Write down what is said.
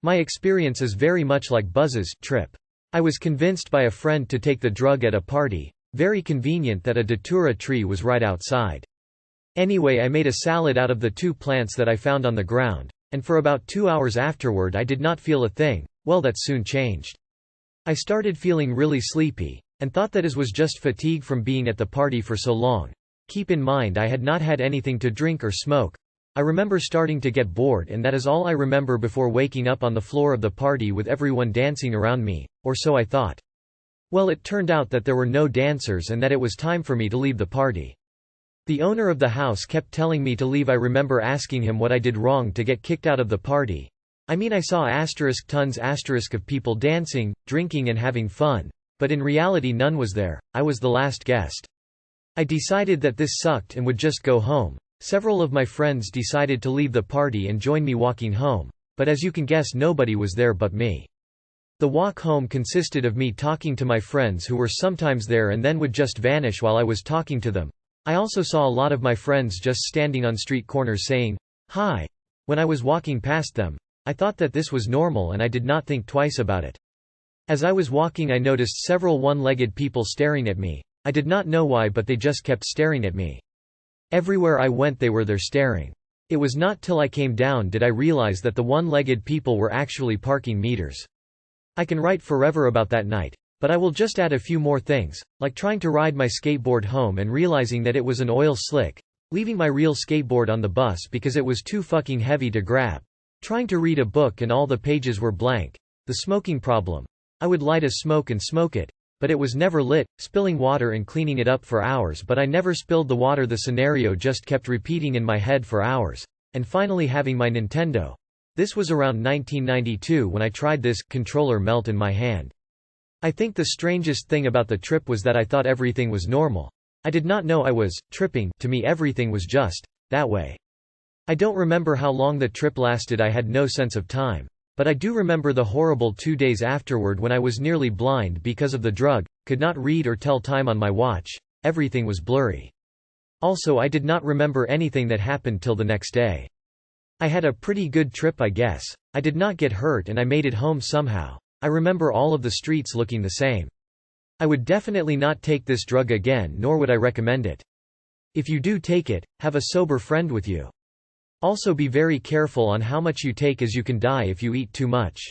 My experience is very much like Buzz's trip. I was convinced by a friend to take the drug at a party. Very convenient that a Datura tree was right outside. Anyway, I made a salad out of the 2 plants that I found on the ground, and for about 2 hours afterward I did not feel a thing. Well, that soon changed. I started feeling really sleepy, and thought that it was just fatigue from being at the party for so long. Keep in mind I had not had anything to drink or smoke. I remember starting to get bored, and that is all I remember before waking up on the floor of the party with everyone dancing around me, or so I thought. Well, it turned out that there were no dancers and that it was time for me to leave the party. The owner of the house kept telling me to leave. I remember asking him what I did wrong to get kicked out of the party. I mean, I saw tons of people dancing, drinking and having fun, but in reality none was there. I was the last guest. I decided that this sucked and would just go home. Several of my friends decided to leave the party and join me walking home, but as you can guess, nobody was there but me. The walk home consisted of me talking to my friends who were sometimes there and then would just vanish while I was talking to them. I also saw a lot of my friends just standing on street corners saying, "Hi," when I was walking past them. I thought that this was normal and I did not think twice about it. As I was walking, I noticed several one-legged people staring at me. I did not know why, but they just kept staring at me. Everywhere I went they were there staring. It was not till I came down did I realize that the one-legged people were actually parking meters. I can write forever about that night, but I will just add a few more things, like trying to ride my skateboard home and realizing that it was an oil slick, leaving my real skateboard on the bus because it was too fucking heavy to grab, trying to read a book and all the pages were blank, the smoking problem. I would light a smoke and smoke it, but it was never lit, spilling water and cleaning it up for hours, but I never spilled the water. The scenario just kept repeating in my head for hours. And finally having my Nintendo. This was around 1992 when I tried this controller melt in my hand. I think the strangest thing about the trip was that I thought everything was normal. I did not know I was tripping. To me everything was just that way. I don't remember how long the trip lasted. I had no sense of time. But I do remember the horrible 2 days afterward when I was nearly blind because of the drug, could not read or tell time on my watch, everything was blurry. Also, I did not remember anything that happened till the next day. I had a pretty good trip, I guess. I did not get hurt and I made it home somehow. I remember all of the streets looking the same. I would definitely not take this drug again, nor would I recommend it. If you do take it, have a sober friend with you. Also be very careful on how much you take, as you can die if you eat too much.